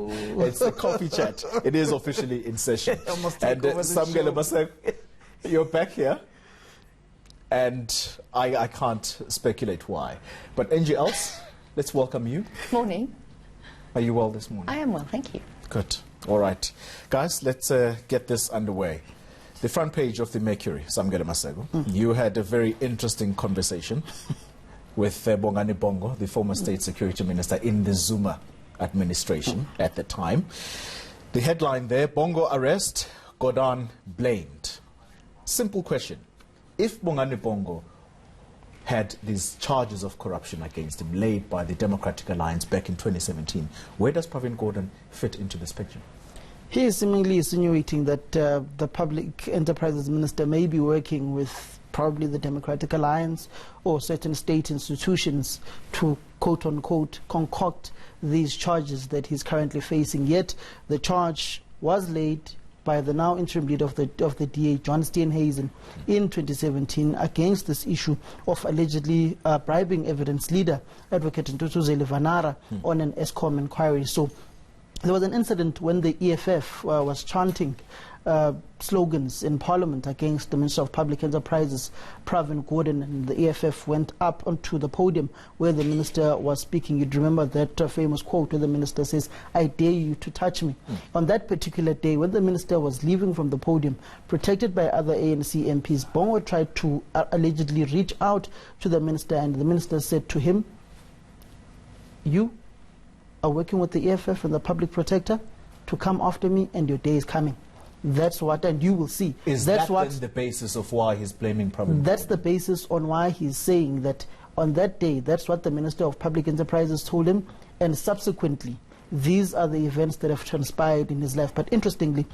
It's a coffee chat. It is officially in session. And Samgele Masek, you're back here. And I can't speculate why. But Angie else, let's welcome you. Morning. Are you well this morning? I am well, thank you. Good. All right. Guys, let's get this underway. The front page of the Mercury, Samgele Masego. You had a very interesting conversation with Bongani Bongo, the former State Security Minister in the Zuma administration at the time. The headline there, Bongo arrest, Gordhan blamed. Simple question. If Bongani Bongo had these charges of corruption against him laid by the Democratic Alliance back in 2017, where does Pravin Gordhan fit into this picture? He is seemingly insinuating that the Public Enterprises Minister may be working with probably the Democratic Alliance or certain state institutions to, quote-unquote, concoct these charges that he's currently facing. Yet the charge was laid by the now interim leader of the DA, John Steenhuisen, in 2017 against this issue of allegedly bribing evidence leader, Advocate Ntutuzeli Vanara, on an ESCOM inquiry. So there was an incident when the EFF was chanting slogans in Parliament against the Minister of Public Enterprises, Pravin Gordhan, and the EFF went up onto the podium where the Minister was speaking. You'd remember that famous quote where the Minister says, "I dare you to touch me." On that particular day, when the Minister was leaving from the podium, protected by other ANC MPs, Bongo tried to allegedly reach out to the Minister, and the Minister said to him, "You are working with the EFF and the Public Protector to come after me, and your day is coming." That's what, and you will see. Is that's that what, then the basis of why he's blaming Pravin? That's the basis on why he's saying that on that day, that's what the Minister of Public Enterprises told him, and subsequently, these are the events that have transpired in his life. But interestingly,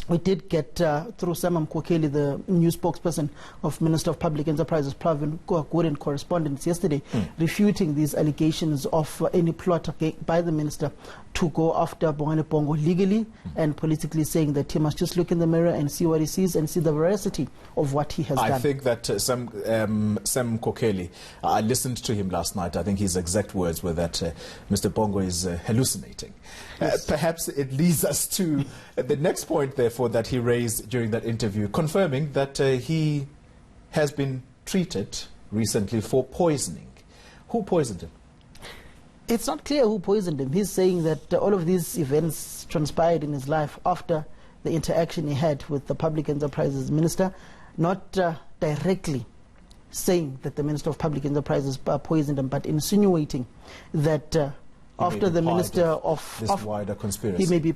we did get through Samam Kokeli, the new spokesperson of Minister of Public Enterprises, Pravin Gordhan, correspondence yesterday, refuting these allegations of any plot by the minister to go after Bongani Bongo legally and politically, saying that he must just look in the mirror and see what he sees and see the veracity of what he has done. I think that Sam Kokeli, I listened to him last night. I think his exact words were that Mr. Bongo is hallucinating. Yes. Perhaps it leads us to the next point, therefore, that he raised during that interview, confirming that he has been treated recently for poisoning. Who poisoned him? It's not clear who poisoned him. He's saying that all of these events transpired in his life after the interaction he had with the Public Enterprises Minister, not directly saying that the Minister of Public Enterprises poisoned him, but insinuating that after the minister of this wider conspiracy, he may be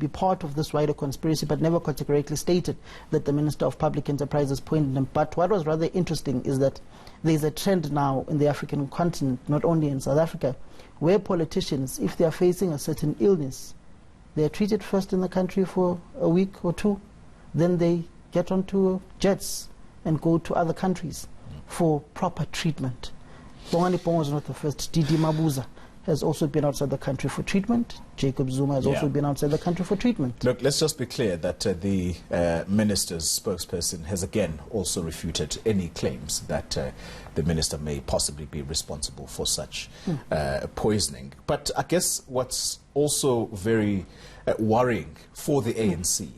part of this wider conspiracy, but never categorically stated that the Minister of Public Enterprises poisoned him. But what was rather interesting is that there is a trend now in the African continent, not only in South Africa, where politicians, if they are facing a certain illness, they are treated first in the country for a week or two, then they get onto jets and go to other countries for proper treatment. Bongani Bongo is not the first. Didi Mabuza has also been outside the country for treatment. Jacob Zuma has also been outside the country for treatment. Look, let's just be clear that the minister's spokesperson has again also refuted any claims that the minister may possibly be responsible for such poisoning. But I guess what's also very worrying for the ANC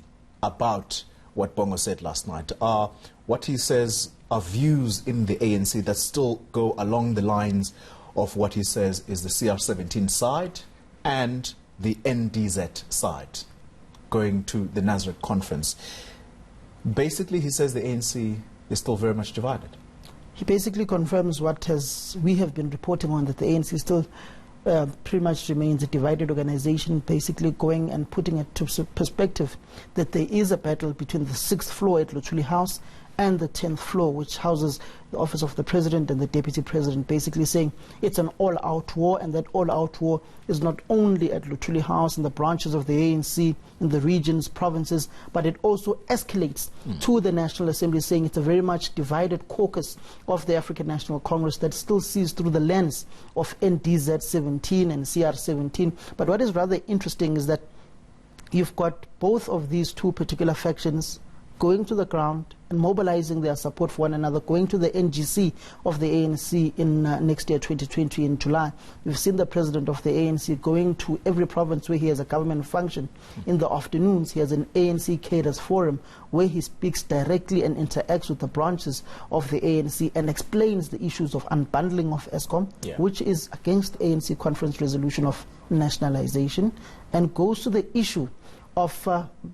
about what Bongo said last night are what he says are views in the ANC that still go along the lines of what he says is the CR17 side and the NDZ side, going to the Nazareth conference. Basically, he says the ANC is still very much divided. He basically confirms what we have been reporting on, that the ANC still pretty much remains a divided organization, basically going and putting it to perspective that there is a battle between the 6th floor at Luthuli House and the 10th floor, which houses the office of the president and the deputy president, basically saying it's an all-out war, and that all-out war is not only at Luthuli House and the branches of the ANC in the regions, provinces, but it also escalates to the National Assembly, saying it's a very much divided caucus of the African National Congress that still sees through the lens of NDZ 17 and CR 17. But what is rather interesting is that you've got both of these two particular factions going to the ground and mobilizing their support for one another, going to the NGC of the ANC in next year, 2020, in July. We've seen the president of the ANC going to every province where he has a government function. In the afternoons, he has an ANC cadres forum where he speaks directly and interacts with the branches of the ANC and explains the issues of unbundling of ESCOM, which is against ANC conference resolution of nationalization, and goes to the issue of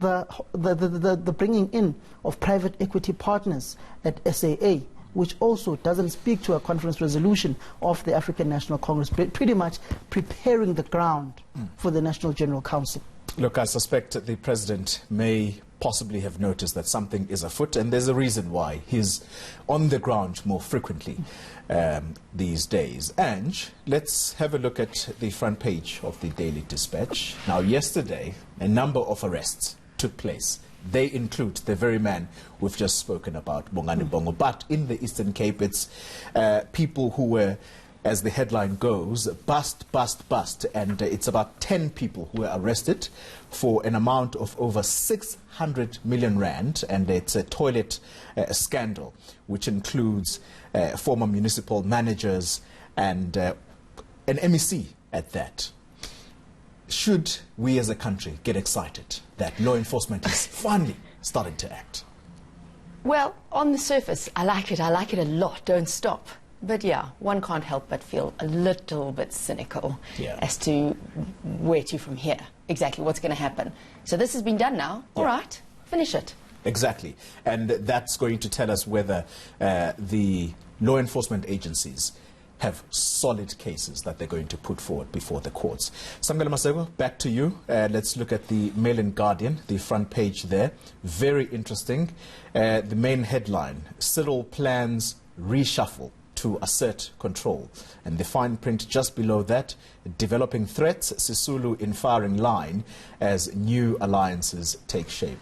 the bringing in of private equity partners at SAA, which also doesn't speak to a conference resolution of the African National Congress, pretty much preparing the ground for the National General Council. Look, I suspect the president may possibly have noticed that something is afoot, and there's a reason why he's on the ground more frequently these days. Ange, let's have a look at the front page of the Daily Dispatch. Now, yesterday, a number of arrests took place. They include the very man we've just spoken about, Bongani Bongo. But in the Eastern Cape, it's people who were, as the headline goes, bust. And it's about 10 people who were arrested for an amount of over 600 million rand. And it's a toilet scandal, which includes former municipal managers and an MEC at that. Should we as a country get excited that law enforcement is finally starting to act? Well, on the surface, I like it a lot, don't stop. But yeah, one can't help but feel a little bit cynical as to where to from here, exactly what's going to happen. So this has been done now, all right, finish it. Exactly, and that's going to tell us whether the law enforcement agencies have solid cases that they're going to put forward before the courts. Samgala Masego, back to you. Let's look at the Mail and Guardian, the front page there. Very interesting. The main headline, Cyril plans reshuffle to assert control. And the fine print just below that, developing threats, Sisulu in firing line as new alliances take shape.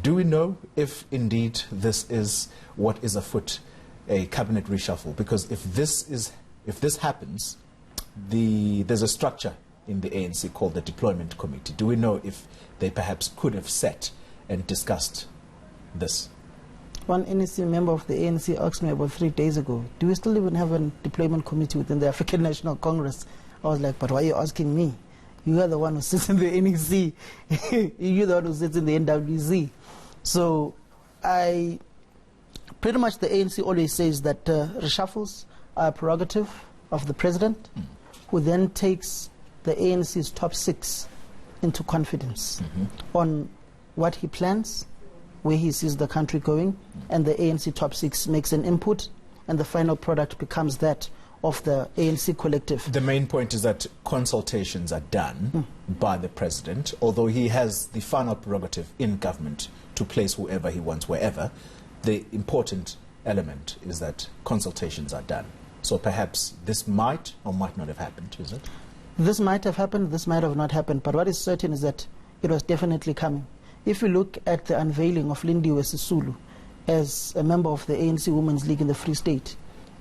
Do we know if indeed this is what is afoot, a cabinet reshuffle? Because if this happens, there's a structure in the ANC called the Deployment Committee. Do we know if they perhaps could have sat and discussed this? One NEC member of the ANC asked me about 3 days ago, do we still even have a deployment committee within the African National Congress? I was like, but why are you asking me? You are the one who sits in the NEC. You're the one who sits in the NWC. So pretty much the ANC always says that reshuffles are a prerogative of the president, who then takes the ANC's top 6 into confidence on what he plans, where he sees the country going, and the ANC top 6 makes an input, and the final product becomes that of the ANC collective. The main point is that consultations are done by the president, although he has the final prerogative in government to place whoever he wants, wherever. The important element is that consultations are done. So perhaps this might or might not have happened, is it? This might have happened, this might have not happened, but what is certain is that it was definitely coming. If you look at the unveiling of Lindiwe Sisulu as a member of the ANC Women's League in the Free State,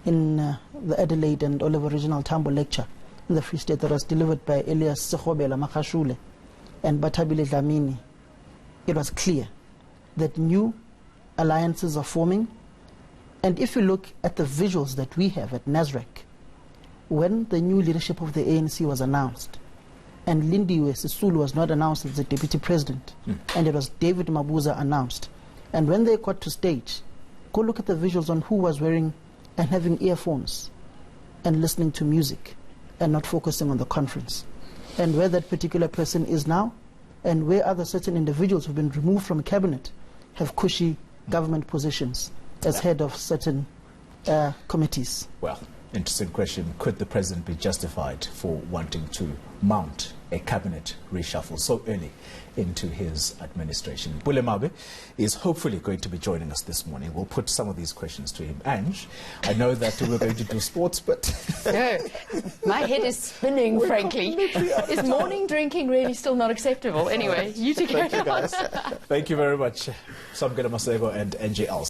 in the Adelaide and Oliver Regional Tambo lecture in the Free State that was delivered by Elias Sekhobela Makashule and Batabile Dlamini, it was clear that new alliances are forming. And if you look at the visuals that we have at Nasrec, when the new leadership of the ANC was announced, and Lindiwe Sisulu was not announced as the deputy president, and it was David Mabuza announced, and when they got to stage, go look at the visuals on who was wearing and having earphones and listening to music and not focusing on the conference, and where that particular person is now, and where other certain individuals who have been removed from cabinet have cushy government positions as head of certain committees. Well, interesting question. Could the president be justified for wanting to mount a cabinet reshuffle so early into his administration? Bulemabe is hopefully going to be joining us this morning. We'll put some of these questions to him. Ange, I know that we're going to do sports, but... My head is spinning, frankly. Is morning drinking really still not acceptable? Anyway, you take care. Thank you, guys. Thank you very much, Samgala Masego and NJL.